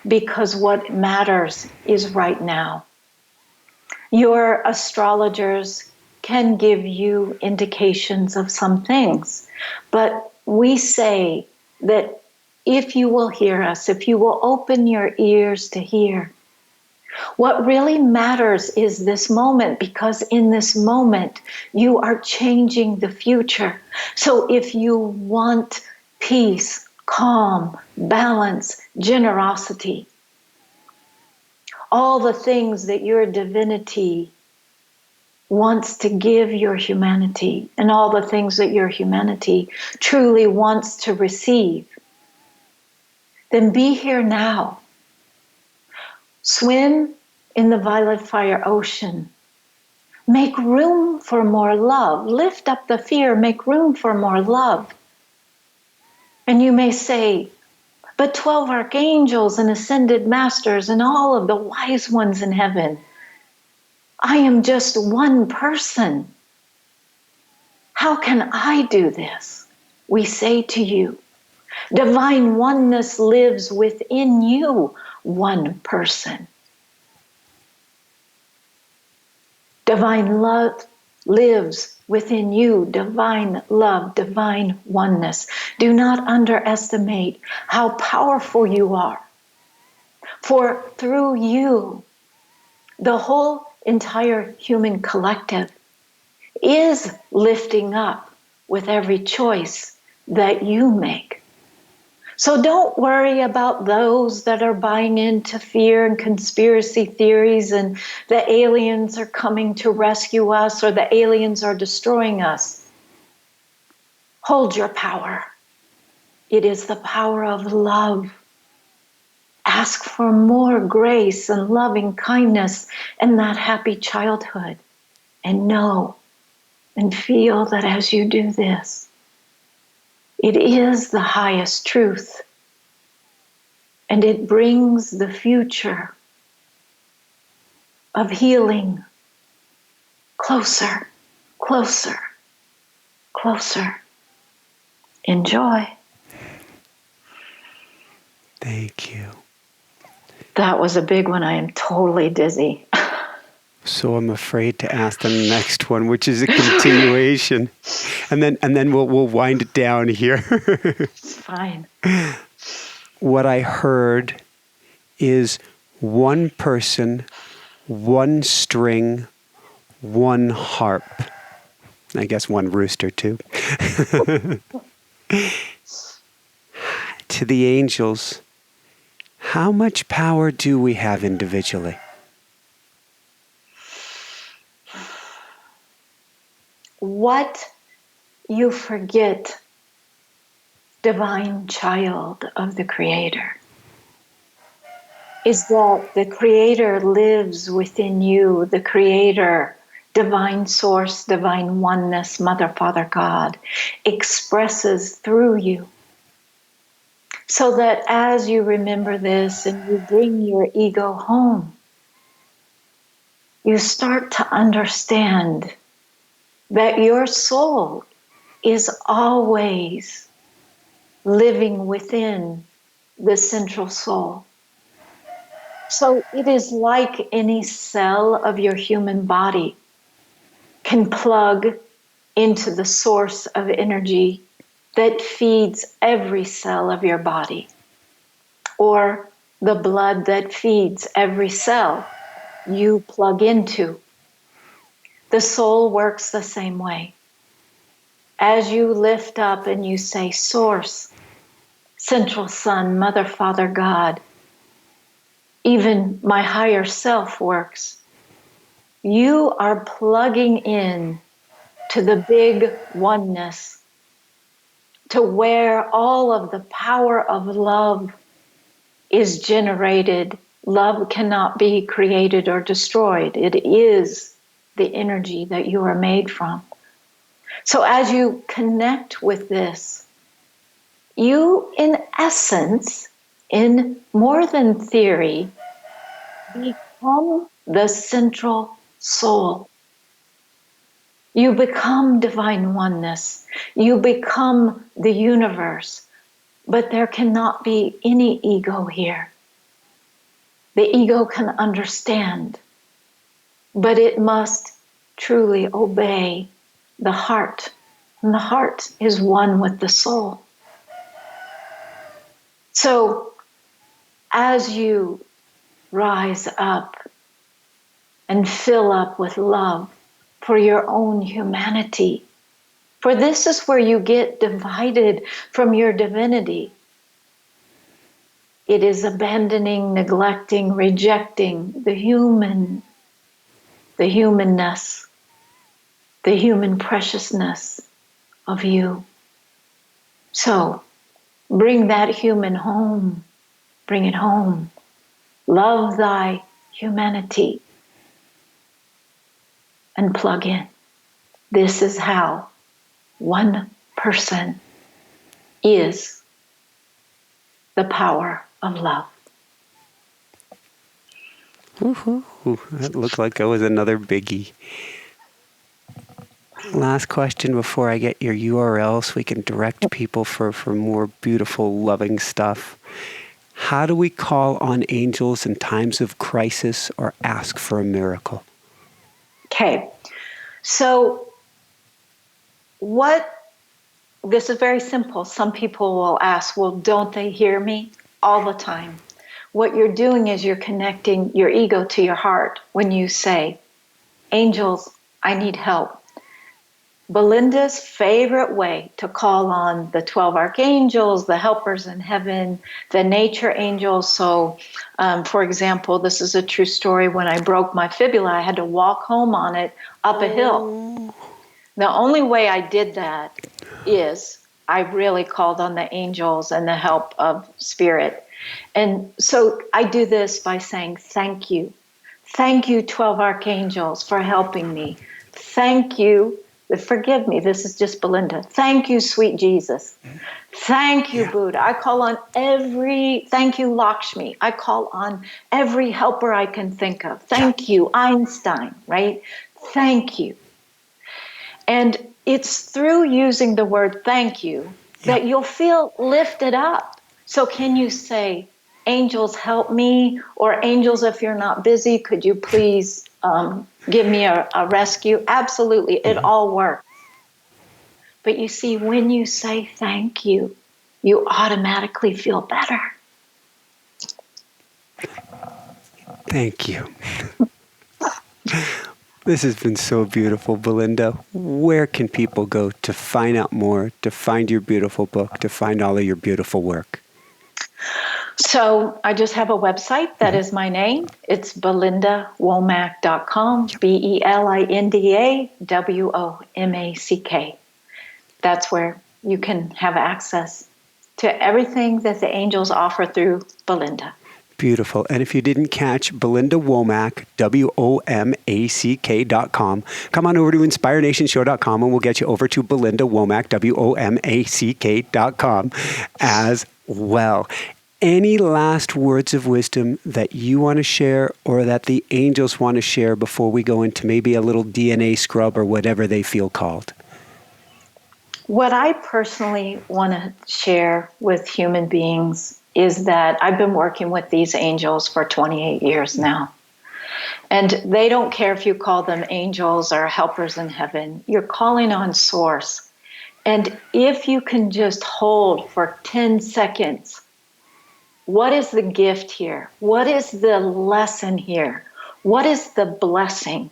because what matters is right now. Your astrologers can give you indications of some things, but we say that if you will hear us, if you will open your ears to hear, what really matters is this moment, because in this moment, you are changing the future. So if you want peace, calm, balance, generosity, all the things that your divinity wants to give your humanity, and all the things that your humanity truly wants to receive, then be here now. Swim in the violet fire ocean. Make room for more love. Lift up the fear. Make room for more love. And you may say, but 12 archangels and ascended masters and all of the wise ones in heaven. I am just one person. How can I do this? We say to you, divine oneness lives within you, one person. Divine love lives within you, divine love, divine oneness. Do not underestimate how powerful you are. For through you, the whole entire human collective is lifting up with every choice that you make. So don't worry about those that are buying into fear and conspiracy theories and the aliens are coming to rescue us or the aliens are destroying us. Hold your power. It is the power of love. Ask for more grace and loving kindness and that happy childhood. And know and feel that as you do this, it is the highest truth. And it brings the future of healing closer, closer, closer. Enjoy. Thank you. That was a big one. I am totally dizzy. So I'm afraid to ask the next one, which is a continuation, and then we'll wind it down here. It's fine. What I heard is one person, one string, one harp. I guess one rooster too. To the angels, how much power do we have individually? What you forget, divine child of the Creator, is that the Creator lives within you. The Creator, divine source, divine oneness, Mother, Father, God, expresses through you. So that as you remember this and you bring your ego home, you start to understand that your soul is always living within the central soul. So it is like any cell of your human body can plug into the source of energy that feeds every cell of your body, or the blood that feeds every cell you plug into. The soul works the same way. As you lift up and you say, Source, Central Sun, Mother, Father, God, even my higher self works. You are plugging in to the big oneness, to where all of the power of love is generated. Love cannot be created or destroyed. It is the energy that you are made from. So as you connect with this, you, in essence, in more than theory, become the central soul. You become divine oneness. You become the universe. But there cannot be any ego here. The ego can understand, but it must truly obey the heart. And the heart is one with the soul. So as you rise up and fill up with love for your own humanity, for this is where you get divided from your divinity. It is abandoning, neglecting, rejecting the human, the humanness, the human preciousness of you. So bring that human home. Bring it home. Love thy humanity and plug in. This is how one person is the power of love. Woohoo. That looked like it was another biggie. Last question before I get your URL so we can direct people for more beautiful, loving stuff. How do we call on angels in times of crisis or ask for a miracle? Okay. So this is very simple. Some people will ask, well, don't they hear me? All the time. What you're doing is you're connecting your ego to your heart when you say, angels, I need help. Belinda's favorite way to call on the 12 archangels, the helpers in heaven, the nature angels. So, for example, this is a true story. When I broke my fibula, I had to walk home on it up a hill. The only way I did that is I really called on the angels and the help of spirit. And so I do this by saying, thank you. Thank you, 12 archangels, for helping me. Thank you. Forgive me, this is just Belinda. Thank you, sweet Jesus. Thank you, Buddha. Thank you, Lakshmi. I call on every helper I can think of. Thank you, Einstein, right? Thank you. And it's through using the word thank you that you'll feel lifted up. So can you say, angels, help me? Or angels, if you're not busy, could you please give me a rescue? Absolutely. It all works. But you see, when you say thank you, you automatically feel better. Thank you. This has been so beautiful, Belinda. Where can people go to find out more, to find your beautiful book, to find all of your beautiful work? So I just have a website that is my name. It's belindawomack.com, BelindaWomack. That's where you can have access to everything that the angels offer through Belinda. Beautiful. And if you didn't catch Belinda Womack, WOMACK.com, come on over to InspireNationShow.com and we'll get you over to Belinda Womack, WOMACK.com as well. Any last words of wisdom that you want to share or that the angels want to share before we go into maybe a little DNA scrub or whatever they feel called? What I personally want to share with human beings is that I've been working with these angels for 28 years now. And they don't care if you call them angels or helpers in heaven. You're calling on Source. And if you can just hold for 10 seconds, what is the gift here? What is the lesson here? What is the blessing?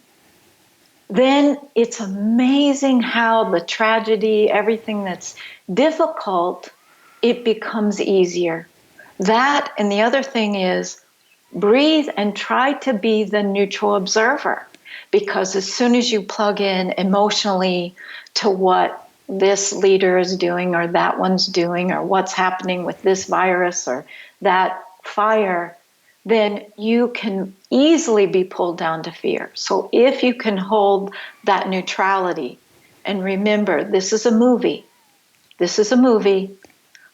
Then it's amazing how the tragedy, everything that's difficult, it becomes easier. That, and the other thing is, breathe and try to be the neutral observer. Because as soon as you plug in emotionally to what this leader is doing or that one's doing or what's happening with this virus or that fire, then you can easily be pulled down to fear. So if you can hold that neutrality and remember, this is a movie. This is a movie.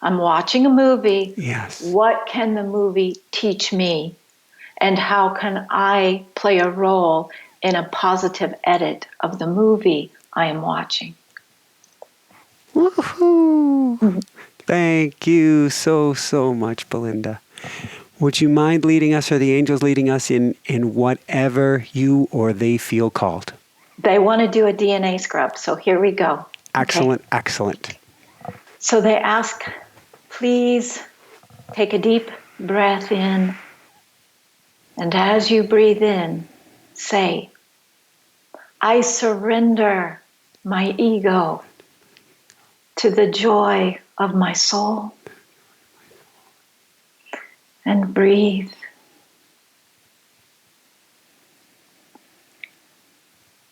I'm watching a movie. Yes. What can the movie teach me? And how can I play a role in a positive edit of the movie I am watching? Woohoo! Mm-hmm. Thank you so much, Belinda. Would you mind leading us or the angels leading us in whatever you or they feel called? They want to do a DNA scrub, so here we go. Excellent, okay. Excellent. So they ask, please take a deep breath in. And as you breathe in, say, I surrender my ego to the joy of my soul. And breathe.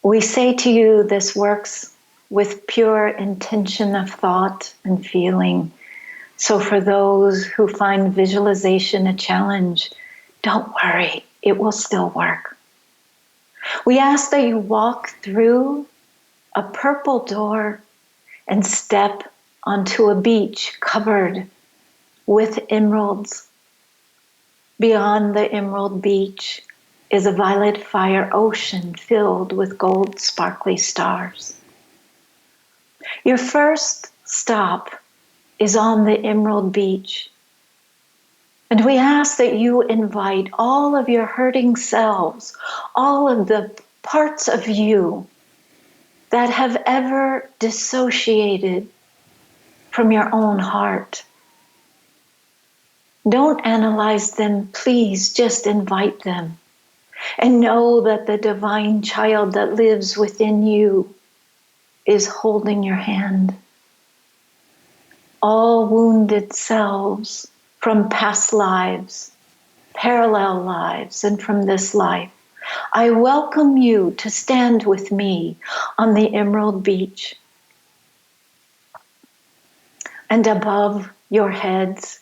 We say to you, this works with pure intention of thought and feeling. So for those who find visualization a challenge, don't worry, it will still work. We ask that you walk through a purple door and step onto a beach covered with emeralds. Beyond the emerald beach, is a violet fire ocean filled with gold sparkly stars. Your first stop is on the emerald beach. And we ask that you invite all of your hurting selves, all of the parts of you that have ever dissociated from your own heart. Don't analyze them, please just invite them. And know that the divine child that lives within you is holding your hand. All wounded selves from past lives, parallel lives, and from this life, I welcome you to stand with me on the emerald beach. And above your heads,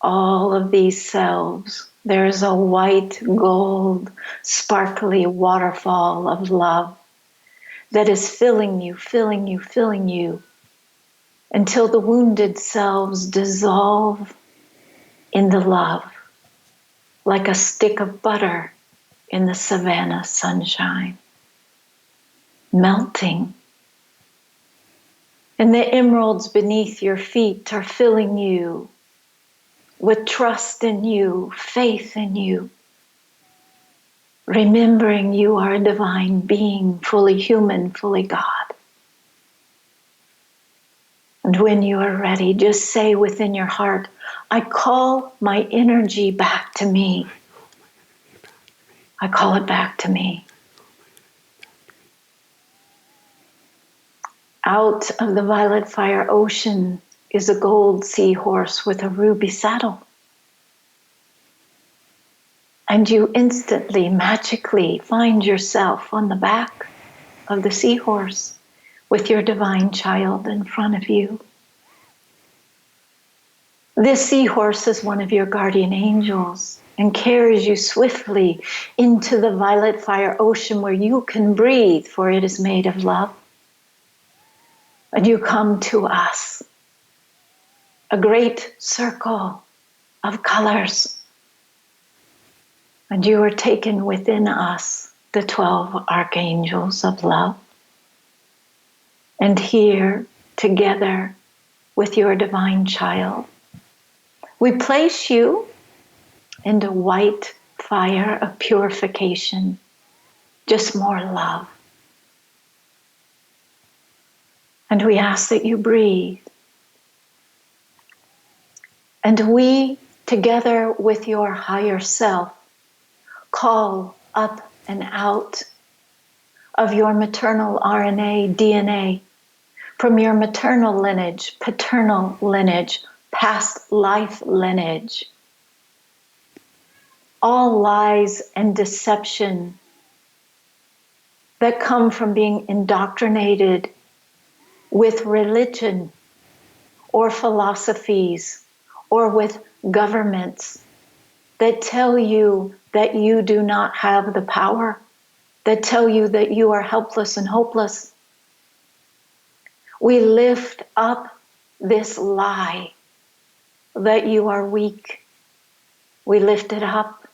all of these selves, there is a white gold, sparkly waterfall of love that is filling you, filling you, filling you, until the wounded selves dissolve in the love, like a stick of butter in the savannah sunshine, melting. And the emeralds beneath your feet are filling you with trust in you, faith in you, remembering you are a divine being, fully human, fully God. And when you are ready, just say within your heart, I call my energy back to me. I call it back to me. Out of the violet fire ocean is a gold seahorse with a ruby saddle. And you instantly, magically find yourself on the back of the seahorse with your divine child in front of you. This seahorse is one of your guardian angels and carries you swiftly into the violet fire ocean where you can breathe, for it is made of love. And you come to us, a great circle of colors. And you are taken within us, the 12 Archangels of love. And here, together with your divine child, we place you in the white fire of purification, just more love. And we ask that you breathe. And we, together with your higher self, call up and out of your maternal RNA, DNA, from your maternal lineage, paternal lineage, past life lineage, all lies and deception that come from being indoctrinated with religion or philosophies or with governments that tell you that you do not have the power, that tell you that you are helpless and hopeless. We lift up this lie that you are weak. We lift it up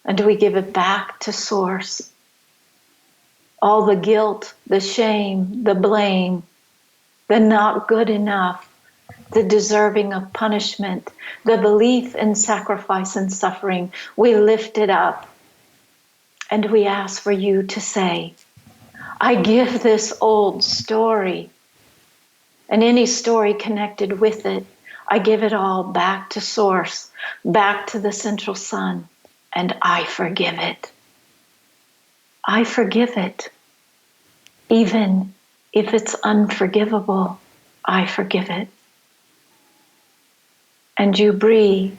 and we give it back to source. All the guilt, the shame, the blame, the not good enough, the deserving of punishment, the belief in sacrifice and suffering, we lift it up and we ask for you to say, I give this old story and any story connected with it, I give it all back to source, back to the central sun, and I forgive it. I forgive it. Even if it's unforgivable, I forgive it. And you breathe.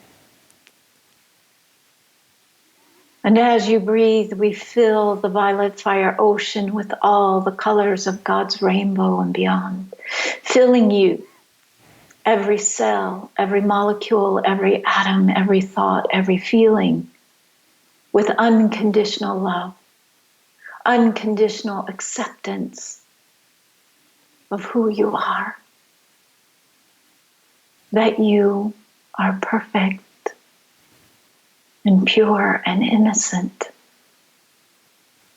And as you breathe, we fill the violet fire ocean with all the colors of God's rainbow and beyond, filling you, every cell, every molecule, every atom, every thought, every feeling, with unconditional love, unconditional acceptance of who you are, that you are perfect, and pure and innocent.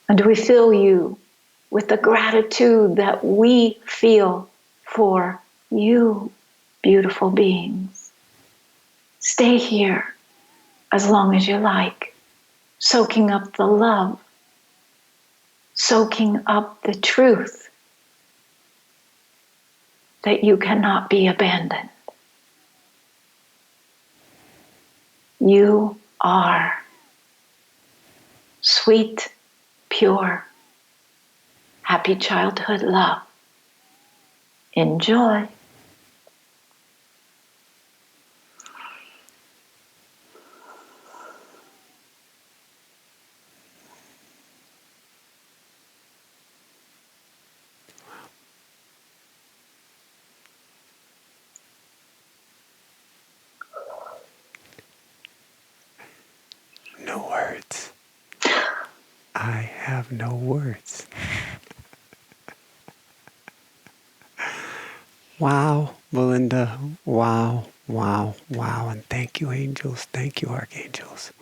And we fill you with the gratitude that we feel for you, beautiful beings. Stay here as long as you like, soaking up the love, soaking up the truth that you cannot be abandoned. You are sweet, pure, happy childhood love. Enjoy. No words. I have no words. Wow, Belinda. Wow, wow, wow. And thank you, angels. Thank you, archangels.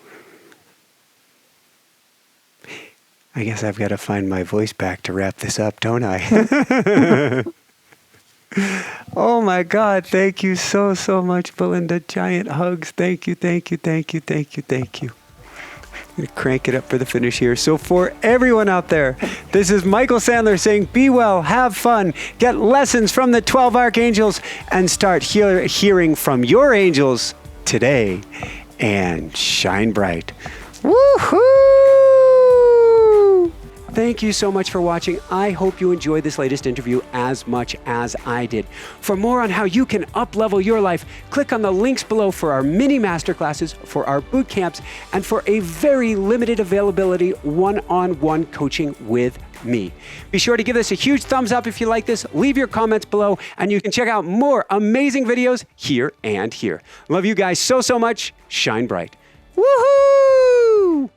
I guess I've got to find my voice back to wrap this up, don't I? Oh my God. Thank you so, so much, Belinda. Giant hugs. Thank you, thank you, thank you, thank you, thank you. I'm gonna crank it up for the finish here. So for everyone out there, this is Michael Sandler saying, be well, have fun, get lessons from the 12 Archangels, and start hearing from your angels today, and shine bright. Woohoo! Thank you so much for watching. I hope you enjoyed this latest interview as much as I did. For more on how you can up-level your life, click on the links below for our mini masterclasses, for our boot camps, and for a very limited availability one-on-one coaching with me. Be sure to give this a huge thumbs up if you like this, leave your comments below, and you can check out more amazing videos here and here. Love you guys so, so much. Shine bright. Woohoo!